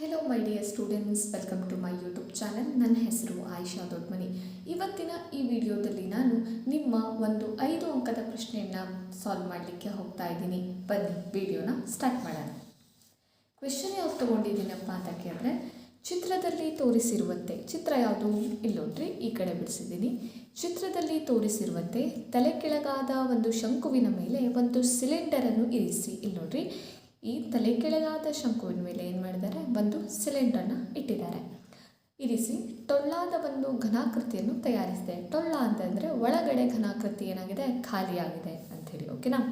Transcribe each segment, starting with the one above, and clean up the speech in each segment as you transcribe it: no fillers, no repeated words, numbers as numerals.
Hello my dear students, welcome to my YouTube channel. ನನ್ನ ಹೆಸರು ಆಯಿಷಾ ದೊಡ್ಮನಿ. ಇವತ್ತಿನ ಈ ವಿಡಿಯೋದಲ್ಲಿ ನಾನು ನಿಮ್ಮ ಒಂದು 5 ಅಂಕದ ಪ್ರಶ್ನೆಯನ್ನು ಸಾಲ್ವ್ ಮಾಡಲಿಕ್ಕೆ ಹೋಗ್ತಾ ಇದ್ದೀನಿ. ಬನ್ನಿ ವಿಡಿಯೋನ ಸ್ಟಾರ್ಟ್ ಮಾಡೋಣ. ಕ್ವೆಶ್ಚನ್ ಯಾವ್ದು ತೊಗೊಂಡಿದ್ದೀನಪ್ಪ ಅಂತ ಕೇಳಿದ್ರೆ, ಚಿತ್ರದಲ್ಲಿ ತೋರಿಸಿರುವಂತೆ, ಚಿತ್ರ ಯಾವುದು ಇಲ್ಲೋಡ್ರಿ, ಈ ಕಡೆ ಬಿಡಿಸಿದ್ದೀನಿ. ಚಿತ್ರದಲ್ಲಿ ತೋರಿಸಿರುವಂತೆ ತಲೆ ಕೆಳಗಾದ ಒಂದು ಶಂಕುವಿನ ಮೇಲೆ ಒಂದು ಸಿಲಿಂಡರನ್ನು ಇರಿಸಿ. ಇಲ್ಲಿ ನೋಡ್ರಿ, ಈ ತಲೆ ಕೆಳಗಾದ ಶಂಕುವಿನ ಮೇಲೆ ಏನು ಮಾಡಿದ್ದಾರೆ, ಒಂದು ಸಿಲಿಂಡರ್ನ ಇಟ್ಟಿದ್ದಾರೆ. ಇರಿಸಿ ಟೊಳ್ಳಾದ ಒಂದು ಘನಾಕೃತಿಯನ್ನು ತಯಾರಿಸಿದೆ. ಟೊಳ್ಳ ಅಂತಂದರೆ ಒಳಗಡೆ ಘನಾಕೃತಿ ಏನಾಗಿದೆ, ಖಾಲಿಯಾಗಿದೆ ಅಂಥೇಳಿ. ಓಕೆನಾ.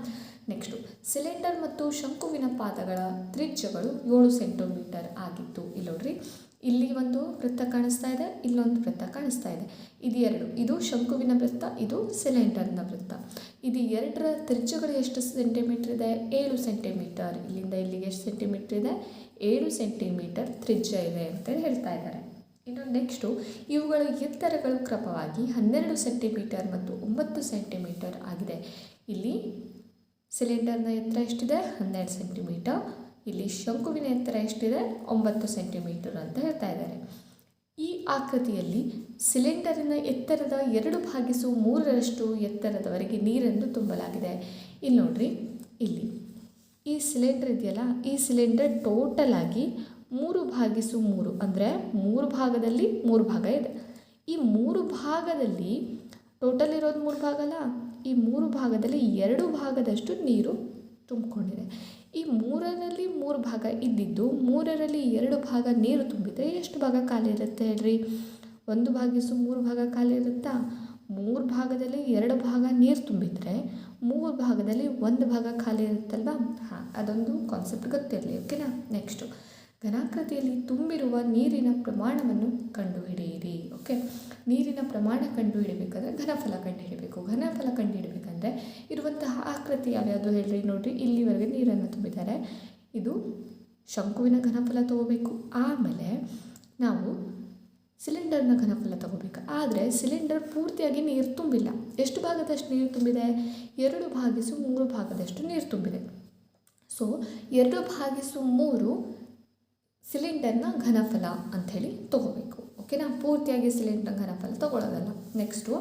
ನೆಕ್ಸ್ಟು, ಸಿಲಿಂಡರ್ ಮತ್ತು ಶಂಕುವಿನ ಪಾದಗಳ ತ್ರಿಜ್ಯಗಳು 7 ಸೆಂಟಿಮೀಟರ್ ಆಗಿತ್ತು. ಇಲ್ಲಿ ನೋಡ್ರಿ, ಇಲ್ಲಿ ಒಂದು ವೃತ್ತ ಕಾಣಿಸ್ತಾ ಇದೆ, ಇಲ್ಲೊಂದು ವೃತ್ತ ಕಾಣಿಸ್ತಾ ಇದೆ. ಇದು ಎರಡು, ಇದು ಶಂಕುವಿನ ವೃತ್ತ, ಇದು ಸಿಲಿಂಡರ್ನ ವೃತ್ತ. ಇದು ಎರಡರ ತ್ರಿಜ್ಯಗಳು ಎಷ್ಟು ಸೆಂಟಿಮೀಟರ್ ಇದೆ, 7 ಸೆಂಟಿಮೀಟರ್. ಇಲ್ಲಿಂದ ಇಲ್ಲಿಗೆ ಎಷ್ಟು ಸೆಂಟಿಮೀಟರ್ ಇದೆ, 7 ಸೆಂಟಿಮೀಟರ್ ತ್ರಿಜ್ಯ ಇದೆ ಅಂತೇಳಿ ಹೇಳ್ತಾ ಇದ್ದಾರೆ. ಇನ್ನು ನೆಕ್ಸ್ಟು, ಇವುಗಳ ಎತ್ತರಗಳು ಕ್ರಮವಾಗಿ 12 ಸೆಂಟಿಮೀಟರ್ ಮತ್ತು 9 ಸೆಂಟಿಮೀಟರ್ ಆಗಿದೆ. ಇಲ್ಲಿ ಸಿಲಿಂಡರ್ನ ಎತ್ತರ ಎಷ್ಟಿದೆ, 12 ಸೆಂಟಿಮೀಟರ್. ಇಲ್ಲಿ ಶಂಕುವಿನ ಎತ್ತರ ಎಷ್ಟಿದೆ, 9 ಸೆಂಟಿಮೀಟರ್ ಅಂತ ಹೇಳ್ತಾ ಇದ್ದಾರೆ. ಈ ಆಕೃತಿಯಲ್ಲಿ ಸಿಲಿಂಡರಿನ ಎತ್ತರದ 2/3 ಎತ್ತರದವರೆಗೆ ನೀರನ್ನು ತುಂಬಲಾಗಿದೆ. ಇಲ್ಲಿ ನೋಡ್ರಿ, ಇಲ್ಲಿ ಈ ಸಿಲಿಂಡರ್ ಇದೆಯಲ್ಲ, ಈ ಸಿಲಿಂಡರ್ ಟೋಟಲ್ ಆಗಿ 3/3 ಅಂದರೆ 3 ಭಾಗದಲ್ಲಿ 3 ಭಾಗ ಇದೆ. ಈ 3 ಭಾಗದಲ್ಲಿ ಟೋಟಲ್ ಇರೋದು 3 ಭಾಗ ಅಲ್ಲ, ಈ 3 ಭಾಗದಲ್ಲಿ 2 ಭಾಗದಷ್ಟು ನೀರು ತುಂಬಿಕೊಂಡಿದೆ. ಈ 3ರಲ್ಲಿ 3 ಭಾಗ ಇದ್ದಿದ್ದು 3ರಲ್ಲಿ 2 ಭಾಗ ನೀರು ತುಂಬಿದರೆ ಎಷ್ಟು ಭಾಗ ಖಾಲಿ ಇರುತ್ತೆ ಹೇಳ್ರಿ? 1/3 ಭಾಗ ಖಾಲಿ ಇರುತ್ತಾ? 3 ಭಾಗದಲ್ಲಿ 2 ಭಾಗ ನೀರು ತುಂಬಿದರೆ 3 ಭಾಗದಲ್ಲಿ 1 ಭಾಗ ಖಾಲಿ ಇರುತ್ತಲ್ವಾ? ಅದೊಂದು ಕಾನ್ಸೆಪ್ಟ್ ಗೊತ್ತಿರಲಿ. ಓಕೆನಾ. ನೆಕ್ಸ್ಟು, ಘನಾಕೃತಿಯಲ್ಲಿ ತುಂಬಿರುವ ನೀರಿನ ಪ್ರಮಾಣವನ್ನು ಕಂಡುಹಿಡಿಯಿರಿ. ಓಕೆ, ನೀರಿನ ಪ್ರಮಾಣ ಕಂಡುಹಿಡಬೇಕಾದ್ರೆ ಘನಫಲ ಕಂಡುಹಿಡಬೇಕು. ಘನಫಲ ಕಂಡುಹಿಡಬೇಕಂದ್ರೆ ಇರುವಂತಹ ಆಕೃತಿ ಯಾವ್ಯಾವುದು ಹೇಳ್ರಿ? ನೋಡಿರಿ, ಇಲ್ಲಿವರೆಗೆ ನೀರನ್ನು ತುಂಬಿದ್ದಾರೆ. ಇದು ಶಂಕುವಿನ ಘನಫಲ ತಗೋಬೇಕು. ಆಮೇಲೆ ನಾವು ಸಿಲಿಂಡರ್ನ ಘನಫಲ ತಗೋಬೇಕು. ಆದರೆ ಸಿಲಿಂಡರ್ ಪೂರ್ತಿಯಾಗಿ ನೀರು ತುಂಬಿಲ್ಲ. ಎಷ್ಟು ಭಾಗದಷ್ಟು ನೀರು ತುಂಬಿದೆ? 2/3 ಭಾಗದಷ್ಟು ನೀರು ತುಂಬಿದೆ. ಸೊ 2/3 ಸಿಲಿಂಡರ್ನ ಘನಫಲ ಅಂಥೇಳಿ ತಗೋಬೇಕು. ಓಕೆನಾ. ಪೂರ್ತಿಯಾಗಿ ಸಿಲಿಂಡರ್ ಘನಫಲ ತಗೊಳ್ಳೋದಲ್ಲ. ನೆಕ್ಸ್ಟು,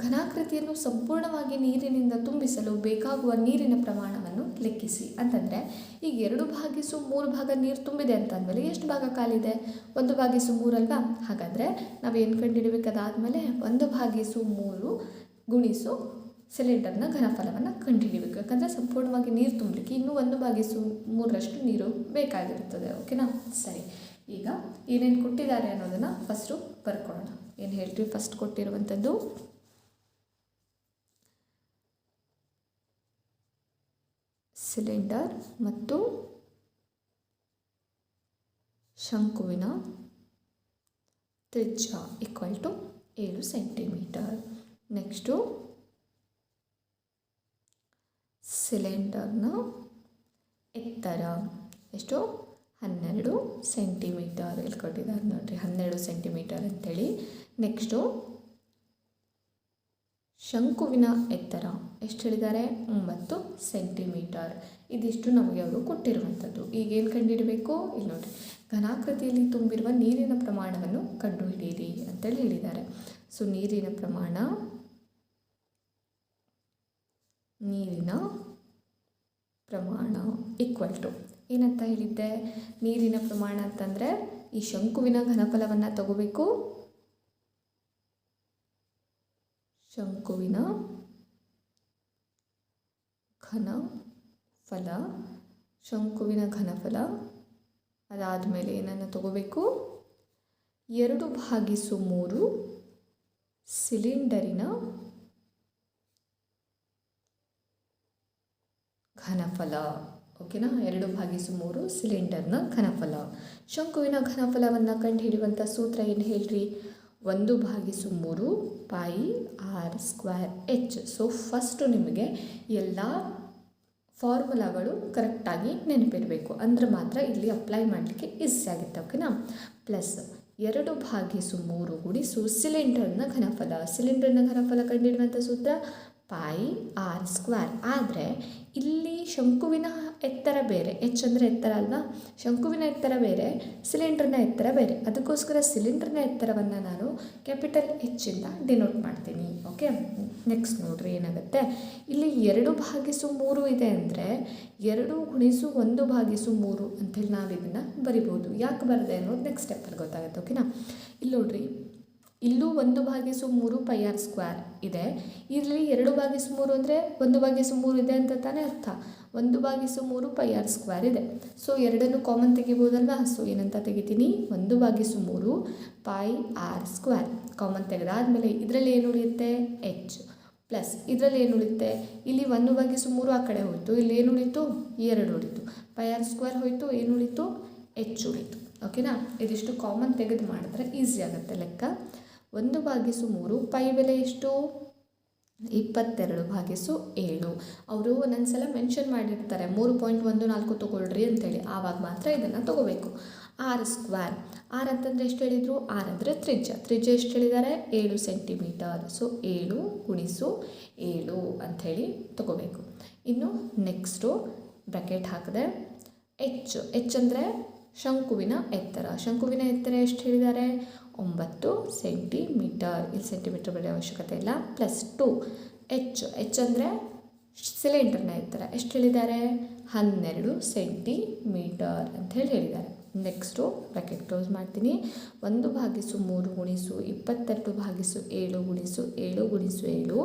ಘನಾಕೃತಿಯನ್ನು ಸಂಪೂರ್ಣವಾಗಿ ನೀರಿನಿಂದ ತುಂಬಿಸಲು ಬೇಕಾಗುವ ನೀರಿನ ಪ್ರಮಾಣವನ್ನು ಲೆಕ್ಕಿಸಿ. ಅಂತಂದರೆ ಈಗ 2/3 ಭಾಗ ನೀರು ತುಂಬಿದೆ ಅಂತಂದಮೇಲೆ ಎಷ್ಟು ಭಾಗ ಖಾಲಿದೆ? 1/3 ಅಲ್ವಾ? ಹಾಗಾದರೆ ನಾವೇನು ಕಂಡುಹಿಡಬೇಕು? ಅದಾದಮೇಲೆ 1/3 ಗುಣಿಸು ಸಿಲಿಂಡರ್ನ ಘನಫಲವನ್ನು ಕಂಡುಹಿಡಬೇಕು. ಯಾಕಂದರೆ ಸಂಪೂರ್ಣವಾಗಿ ನೀರು ತುಂಬಲಿಕ್ಕೆ ಇನ್ನೂ 1/3 ನೀರು ಬೇಕಾಗಿರುತ್ತದೆ. ಓಕೆನಾ. ಸರಿ, ಈಗ ಏನೇನು ಕೊಟ್ಟಿದ್ದಾರೆ ಅನ್ನೋದನ್ನು ಫಸ್ಟು ಬರ್ಕೊಳ್ಳೋಣ. ಏನು ಹೇಳ್ತೀವಿ? ಫಸ್ಟ್ ಕೊಟ್ಟಿರುವಂಥದ್ದು ಸಿಲಿಂಡರ್ ಮತ್ತು ಶಂಕುವಿನ ತ್ರಿಜ್ಯ = 7 ಸೆಂಟಿಮೀಟರ್. ನೆಕ್ಸ್ಟು, ಸಿಲಿಂಡರ್ನ ಎತ್ತರ ಎಷ್ಟು? 12 ಸೆಂಟಿಮೀಟರ್. ಇಲ್ಲಿ ಕೊಟ್ಟಿದ್ದಾರೆ ನೋಡಿರಿ, 12 ಸೆಂಟಿಮೀಟರ್ ಅಂತೇಳಿ. ನೆಕ್ಸ್ಟು, ಶಂಕುವಿನ ಎತ್ತರ ಎಷ್ಟು ಹೇಳಿದ್ದಾರೆ? 9 ಸೆಂಟಿಮೀಟರ್. ಇದಿಷ್ಟು ನಮಗೆ ಅವರು ಕೊಟ್ಟಿರುವಂಥದ್ದು. ಈಗೇನು ಕಂಡುಹಿಡಬೇಕು? ಇಲ್ಲಿ ನೋಡಿರಿ, ಘನಾಕೃತಿಯಲ್ಲಿ ತುಂಬಿರುವ ನೀರಿನ ಪ್ರಮಾಣವನ್ನು ಕಂಡುಹಿಡಿಯಿರಿ ಅಂತೇಳಿ ಹೇಳಿದ್ದಾರೆ. ಸೊ ನೀರಿನ ಪ್ರಮಾಣ = ಏನಂತ ಹೇಳಿದ್ದೆ? ನೀರಿನ ಪ್ರಮಾಣ ಅಂತಂದರೆ ಈ ಶಂಕುವಿನ ಘನಫಲವನ್ನು ತಗೋಬೇಕು. ಶಂಕುವಿನ ಘನಫಲ ಅದಾದಮೇಲೆ ಏನನ್ನು ತಗೋಬೇಕು? 2/3 ಸಿಲಿಂಡರಿನ ಘನಫಲ. ಓಕೆನಾ. 2/3 ಸಿಲಿಂಡರ್ನ ಘನಫಲ. ಶಂಕುವಿನ ಘನಫಲವನ್ನು ಕಂಡುಹಿಡಿಯುವಂಥ ಸೂತ್ರ ಏನು ಹೇಳ್ರಿ? 1/3 πr²h. ಸೊ ಫಸ್ಟು ನಿಮಗೆ ಎಲ್ಲ ಫಾರ್ಮುಲಾಗಳು ಕರೆಕ್ಟಾಗಿ ನೆನಪಿರಬೇಕು, ಅಂದರೆ ಮಾತ್ರ ಇಲ್ಲಿ ಅಪ್ಲೈ ಮಾಡಲಿಕ್ಕೆ ಈಸಿ ಆಗುತ್ತೆ. ಓಕೆನಾ. ಪ್ಲಸ್ 2/3 ಗುಣಿಸು ಸಿಲಿಂಡರ್ನ ಘನಫಲ. ಸಿಲಿಂಡರ್ನ ಘನಫಲ ಕಂಡುಹಿಡಿಯುವಂಥ ಸೂತ್ರ ಪೈ ಆರ್ ಸ್ಕ್ವೇರ್. ಆದರೆ ಇಲ್ಲಿ ಶಂಕುವಿನ ಎತ್ತರ ಬೇರೆ, ಎಚ್ ಅಂದರೆ ಎತ್ತರ ಅಲ್ವಾ, ಶಂಕುವಿನ ಎತ್ತರ ಬೇರೆ, ಸಿಲಿಂಡ್ರನ ಎತ್ತರ ಬೇರೆ. ಅದಕ್ಕೋಸ್ಕರ ಸಿಲಿಂಡ್ರನ ಎತ್ತರವನ್ನು ನಾನು ಕ್ಯಾಪಿಟಲ್ ಎಚ್ಚಿಂದ ಡಿನೋಟ್ ಮಾಡ್ತೀನಿ. ಓಕೆ, ನೆಕ್ಸ್ಟ್ ನೋಡ್ರಿ ಏನಾಗುತ್ತೆ. ಇಲ್ಲಿ 2/3 ಇದೆ ಅಂದರೆ 2 × 1/3 ಅಂಥೇಳಿ ನಾವು ಇದನ್ನು ಬರಿಬೋದು. ಯಾಕೆ ಬರದೆ ಅನ್ನೋದು ನೆಕ್ಸ್ಟ್ ಸ್ಟೆಪ್ಪಲ್ಲಿ ಗೊತ್ತಾಗುತ್ತೆ. ಓಕೆನಾ, ಇಲ್ಲಿ ನೋಡ್ರಿ, ಇಲ್ಲೂ 1/3 ಪೈ ಆರ್ ಸ್ಕ್ವೇರ್ ಇದೆ. ಇಲ್ಲಿ 2/3 ಅಂದರೆ 1/3 ಇದೆ ಅಂತ ತಾನೇ ಅರ್ಥ. 1/3 ಪೈ ಆರ್ ಸ್ಕ್ವೇರ್ ಇದೆ. ಸೊ ಎರಡನ್ನು ಕಾಮನ್ ತೆಗಿಬೋದಲ್ವಾ. ಸೊ ಏನಂತ ತೆಗಿತೀನಿ, 1/3 ಪೈ ಆರ್ ಸ್ಕ್ವೇರ್ ಕಾಮನ್ ತೆಗೆದಾದ್ಮೇಲೆ ಇದರಲ್ಲಿ ಏನು ಉಳಿಯುತ್ತೆ, ಎಚ್ ಪ್ಲಸ್ ಇದರಲ್ಲಿ ಏನು ಉಳಿಯುತ್ತೆ, ಇಲ್ಲಿ 1/3 ಆ ಕಡೆ ಹೋಯಿತು, ಇಲ್ಲಿ ಏನು ಉಳಿತು, 2 ಉಳಿತು. ಪೈ ಆರ್ ಸ್ಕ್ವೇರ್ ಹೋಯಿತು, ಏನು ಉಳಿತು, ಎಚ್ ಉಳಿತು. ಓಕೆನಾ, ಇದಿಷ್ಟು ಕಾಮನ್ ತೆಗೆದು ಮಾಡಿದ್ರೆ ಈಸಿ ಆಗುತ್ತೆ ಲೆಕ್ಕ. 1/3 ಪೈ ಬೆಲೆ ಎಷ್ಟು, 22/7. ಅವರು ಒಂದೊಂದ್ಸಲ ಮೆನ್ಷನ್ ಮಾಡಿರ್ತಾರೆ 3.14 ತೊಗೊಳ್ರಿ ಅಂತೇಳಿ, ಆವಾಗ ಮಾತ್ರ ಇದನ್ನು ತೊಗೋಬೇಕು. ಆರ್ ಸ್ಕ್ವೇರ್, ಆರ್ ಅಂತಂದರೆ ಎಷ್ಟು ಹೇಳಿದರು, ಆರ್ ಅಂದರೆ ತ್ರಿಜ್ಯ ಎಷ್ಟು ಹೇಳಿದ್ದಾರೆ, 7 ಸೆಂಟಿಮೀಟರ್. ಸೊ 7 × 7 ಅಂಥೇಳಿ ತೊಗೋಬೇಕು. ಇನ್ನು ನೆಕ್ಸ್ಟು ಬ್ರ್ಯಾಕೆಟ್ ಹಾಕಿದೆ. ಎಚ್ ಅಂದರೆ ಶಂಕುವಿನ ಎತ್ತರ ಎಷ್ಟು ಹೇಳಿದ್ದಾರೆ, 9 ಸೆಂಟಿಮೀಟರ್. ಇಲ್ಲಿ ಸೆಂಟಿಮೀಟರ್ ಬರೆಯೋ ಅವಶ್ಯಕತೆ ಇಲ್ಲ. ಪ್ಲಸ್ 2 ಎಚ್ ಅಂದರೆ ಸಿಲಿಂಡರ್ನ ಎತ್ತರ ಎಷ್ಟು ಹೇಳಿದ್ದಾರೆ, 12 ಸೆಂಟಿಮೀಟರ್ ಅಂಥೇಳಿ ಹೇಳಿದ್ದಾರೆ. ನೆಕ್ಸ್ಟು ಬ್ರ್ಯಾಕೆಟ್ ಕ್ಲೋಸ್ ಮಾಡ್ತೀನಿ. 1/3 × 22/7 × 7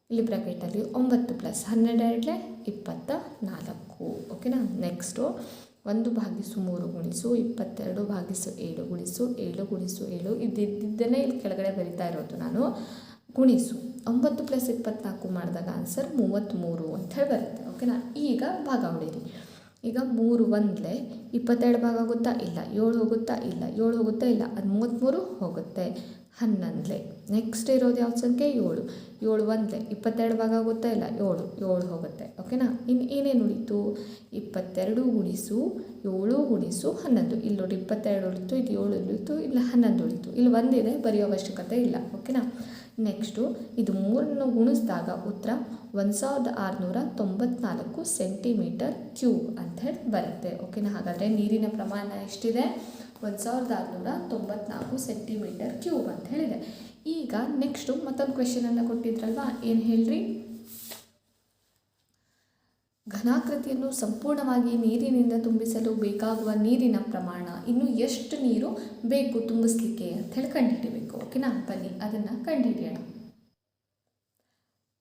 ಇಲ್ಲಿ ಬ್ರ್ಯಾಕೆಟಲ್ಲಿ 9 + 12 24. ಓಕೆನಾ, ನೆಕ್ಸ್ಟು 1/3 × 22/7 × 7 ಇದ್ದಿದ್ದನ್ನೇ ಇಲ್ಲಿ ಕೆಳಗಡೆ ಬರಿತಾ ಇರೋದು ನಾನು. ಗುಣಿಸು 9 + 24 ಮಾಡಿದಾಗ ಆನ್ಸರ್ 33 ಅಂತ ಹೇಳಿ ಬರುತ್ತೆ. ಓಕೆನಾ, ಈಗ ಭಾಗ ಹೊಡೀರಿ. ಈಗ 3 1 22 ಭಾಗ ಆಗುತ್ತಾ ಇಲ್ಲ, 7 ಹೋಗುತ್ತಾ ಇಲ್ಲ, 7 ಹೋಗುತ್ತಾ ಇಲ್ಲ, ಅದು 33 ಹೋಗುತ್ತೆ. 11 ನೆಕ್ಸ್ಟ್ ಇರೋದು ಯಾವ ಸಂಖ್ಯೆ, 7 1 22 ಭಾಗ ಆಗುತ್ತಾ ಇಲ್ಲ, 7 ಹೋಗುತ್ತೆ. ಓಕೆನಾ, ಇನ್ನು ಏನೇನು ಉಳಿತು, 22 × 7 × 11. ಇಲ್ಲಿ ನೋಡಿ 22 ಉಳಿತು, ಇದು 7 ಉಳಿತು, ಇಲ್ಲಿ 11 ಉಳಿತು, ಇಲ್ಲಿ 1 ಇದೆ, ಬರೆಯೋ ಅವಶ್ಯಕತೆ ಇಲ್ಲ. ಓಕೆನಾ, ನೆಕ್ಸ್ಟು ಇದು 3 ಗುಣಿಸಿದಾಗ ಉತ್ತರ 1694 ಸೆಂಟಿಮೀಟರ್ ಕ್ಯೂಬ್ ಅಂತ ಹೇಳಿ ಬರುತ್ತೆ. ಓಕೆನಾ, ಹಾಗಾದರೆ ನೀರಿನ ಪ್ರಮಾಣ ಎಷ್ಟಿದೆ, 1694 ಸೆಂಟಿಮೀಟರ್ ಕ್ಯೂಬ್ ಅಂತ ಹೇಳಿದೆ. ಈಗ ನೆಕ್ಸ್ಟು ಮತ್ತೊಂದು ಕ್ವೆಶನನ್ನು ಕೊಟ್ಟಿದ್ರಲ್ವಾ, ಏನು ಹೇಳ್ರಿ, ಘನಾಕೃತಿಯನ್ನು ಸಂಪೂರ್ಣವಾಗಿ ನೀರಿನಿಂದ ತುಂಬಿಸಲು ಬೇಕಾಗುವ ನೀರಿನ ಪ್ರಮಾಣ, ಇನ್ನು ಎಷ್ಟು ನೀರು ಬೇಕು ತುಂಬಿಸ್ಲಿಕ್ಕೆ ಅಂತ ಹೇಳಿ ಕಂಡುಹಿಡಿಯಬೇಕು. ಓಕೆನಾ, ಬನ್ನಿ ಅದನ್ನು ಕಂಡುಹಿಡಿಯೋಣ.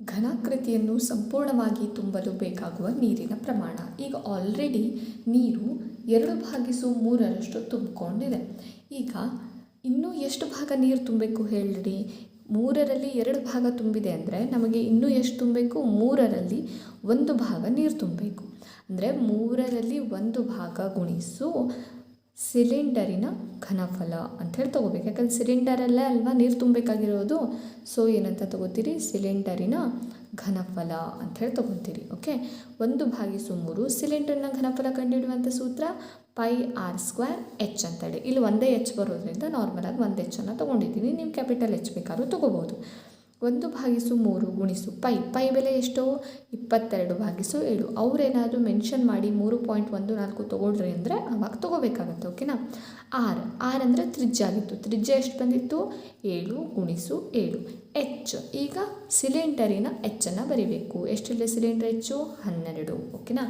ಘನಾಕೃತಿಯನ್ನು ಸಂಪೂರ್ಣವಾಗಿ ತುಂಬಲು ಬೇಕಾಗುವ ನೀರಿನ ಪ್ರಮಾಣ. ಈಗ ಆಲ್ರೆಡಿ ನೀರು 2/3 ತುಂಬಿಕೊಂಡಿದೆ. ಈಗ ಇನ್ನೂ ಎಷ್ಟು ಭಾಗ ನೀರು ತುಂಬಬೇಕು ಹೇಳ್ರಿ, 3ರಲ್ಲಿ 2 ಭಾಗ ತುಂಬಿದೆ ಅಂದರೆ ನಮಗೆ ಇನ್ನೂ ಎಷ್ಟು ತುಂಬಬೇಕು, 3ರಲ್ಲಿ 1 ಭಾಗ ನೀರು ತುಂಬಬೇಕು. ಅಂದರೆ 3ರಲ್ಲಿ 1 ಭಾಗ ಗುಣಿಸು ಸಿಲಿಂಡರಿನ ಘನಫಲ ಅಂಥೇಳಿ ತೊಗೋಬೇಕು. ಯಾಕಂದರೆ ಸಿಲಿಂಡರಲ್ಲೇ ಅಲ್ವಾ ನೀರು ತುಂಬಬೇಕಾಗಿರೋದು. ಸೊ ಏನಂತ ತೊಗೋತೀರಿ, ಸಿಲಿಂಡರಿನ ಘನಫಲ ಅಂಥೇಳಿ ತೊಗೊತೀರಿ. ಓಕೆ, 1/3 ಸಿಲಿಂಡರ್ನ ಘನಫಲ ಕಂಡುಹಿಡುವಂಥ ಸೂತ್ರ ಪೈ ಆರ್ ಸ್ಕ್ವೇರ್ ಎಚ್ ಅಂತೇಳಿ. ಇಲ್ಲಿ ಒಂದೇ ಎಚ್ ಬರೋದ್ರಿಂದ ನಾರ್ಮಲಾಗಿ 1 ಎಚ್ಚನ್ನು ತೊಗೊಂಡಿದ್ದೀನಿ. ನೀವು ಕ್ಯಾಪಿಟಲ್ ಎಚ್ ಬೇಕಾದ್ರೂ ತೊಗೋಬೋದು. 1/3 ಗುಣಿಸು ಪೈ ಬೆಲೆ ಎಷ್ಟು, 22/7. ಅವರೇನಾದರೂ ಮೆನ್ಷನ್ ಮಾಡಿ 3.14 ತೊಗೊಳ್ರಿ ಅಂದರೆ ಅವಾಗ ತೊಗೋಬೇಕಾಗತ್ತೆ. ಓಕೆನಾ, ಆರ್ ಅಂದರೆ ತ್ರಿಜ್ಯ ಆಗಿತ್ತು, ತ್ರಿಜ್ಯ ಎಷ್ಟು ಬಂದಿತ್ತು, 7 × 7. ಎಚ್, ಈಗ ಸಿಲಿಂಡರಿನ ಎಚ್ಚನ್ನು ಬರಿಬೇಕು. ಎಷ್ಟಿದೆ ಸಿಲಿಂಡರ್ ಹೆಚ್ಚು, 12. ಓಕೆನಾ,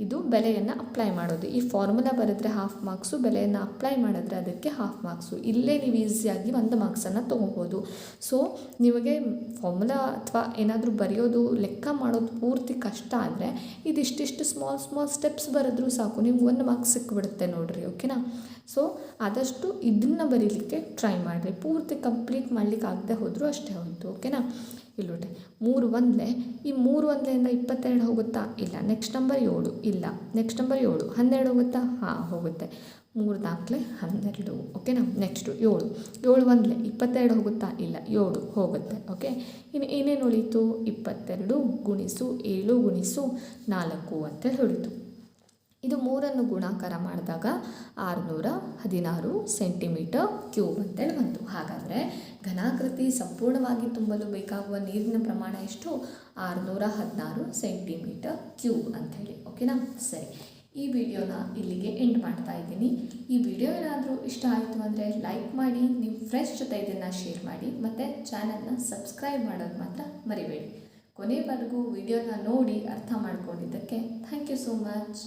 ಇದು ಬೆಲೆಯನ್ನು ಅಪ್ಲೈ ಮಾಡೋದು. ಈ ಫಾರ್ಮುಲಾ ಬರೆದ್ರೆ 1/2 ಮಾರ್ಕ್ಸು, ಬೆಲೆಯನ್ನು ಅಪ್ಲೈ ಮಾಡಿದ್ರೆ ಅದಕ್ಕೆ 1/2 ಮಾರ್ಕ್ಸು. ಇಲ್ಲೇ ನೀವು ಈಸಿಯಾಗಿ 1 ಮಾರ್ಕ್ಸನ್ನು ತೊಗೋಬೋದು. ಸೊ ನಿಮಗೆ ಫಾರ್ಮುಲಾ ಅಥವಾ ಏನಾದರೂ ಬರೆಯೋದು ಲೆಕ್ಕ ಮಾಡೋದು ಪೂರ್ತಿ ಕಷ್ಟ ಆದರೆ ಇದಿಷ್ಟಿಷ್ಟು ಸ್ಮಾಲ್ ಸ್ಟೆಪ್ಸ್ ಬರೆದ್ರೂ ಸಾಕು, ನಿಮ್ಗೆ 1 ಮಾರ್ಕ್ಸ್ ಸಿಕ್ಕಿಬಿಡುತ್ತೆ ನೋಡಿರಿ. ಓಕೆನಾ, ಸೊ ಆದಷ್ಟು ಇದನ್ನು ಬರೀಲಿಕ್ಕೆ ಟ್ರೈ ಮಾಡಿರಿ. ಪೂರ್ತಿ ಕಂಪ್ಲೀಟ್ ಮಾಡಲಿಕ್ಕೆ ಆಗದೆ ಹೋದರೂ ಅಷ್ಟೇ ಹೋಯಿತು. ಓಕೆನಾ, ಇಲ್ಲಿ ನೋಡಿ 3 1 ಈ 3 1 22 ಹೋಗುತ್ತಾ ಇಲ್ಲ, ನೆಕ್ಸ್ಟ್ ನಂಬರ್ 7 ಇಲ್ಲ, ನೆಕ್ಸ್ಟ್ ನಂಬರ್ 7 12 ಹೋಗುತ್ತಾ, ಹಾಂ ಹೋಗುತ್ತೆ, 3 4 12. ಓಕೆನಾ, ನೆಕ್ಸ್ಟು 7 1 22 ಹೋಗುತ್ತಾ ಇಲ್ಲ, 7 ಹೋಗುತ್ತೆ. ಓಕೆ, ಇನ್ನು ಏನೇನು ಉಳೀತು, 22 × 7 × 4 ಅಂತೇಳಿ ಉಳೀತು. ಇದು ಮೂರನ್ನು ಗುಣಾಕಾರ ಮಾಡಿದಾಗ 616 ಸೆಂಟಿಮೀಟರ್ ಕ್ಯೂಬ್ ಅಂತೇಳಿ ಬಂತು. ಹಾಗಾದರೆ ಘನಾಕೃತಿ ಸಂಪೂರ್ಣವಾಗಿ ತುಂಬಲು ಬೇಕಾಗುವ ನೀರಿನ ಪ್ರಮಾಣ ಎಷ್ಟು? 616 ಸೆಂಟಿಮೀಟರ್ ಕ್ಯೂಬ್ ಅಂಥೇಳಿ. ಓಕೆನಾ? ಸರಿ, ಈ ವಿಡಿಯೋನ ಇಲ್ಲಿಗೆ ಎಂಡ್ ಮಾಡ್ತಾ ಇದ್ದೀನಿ. ಈ ವಿಡಿಯೋ ಏನಾದರೂ ಇಷ್ಟ ಆಯಿತು ಅಂದರೆ ಲೈಕ್ ಮಾಡಿ, ನಿಮ್ಮ ಫ್ರೆಂಡ್ಸ್ ಜೊತೆ ಇದನ್ನು ಶೇರ್ ಮಾಡಿ, ಮತ್ತು ಚಾನಲ್ನ ಸಬ್ಸ್ಕ್ರೈಬ್ ಮಾಡೋದು ಮಾತ್ರ ಮರಿಬೇಡಿ. ಕೊನೆವರೆಗೂ ವಿಡಿಯೋನ ನೋಡಿ ಅರ್ಥ ಮಾಡ್ಕೊಂಡಿದ್ದಕ್ಕೆ ಥ್ಯಾಂಕ್ ಯು ಸೋ ಮಚ್.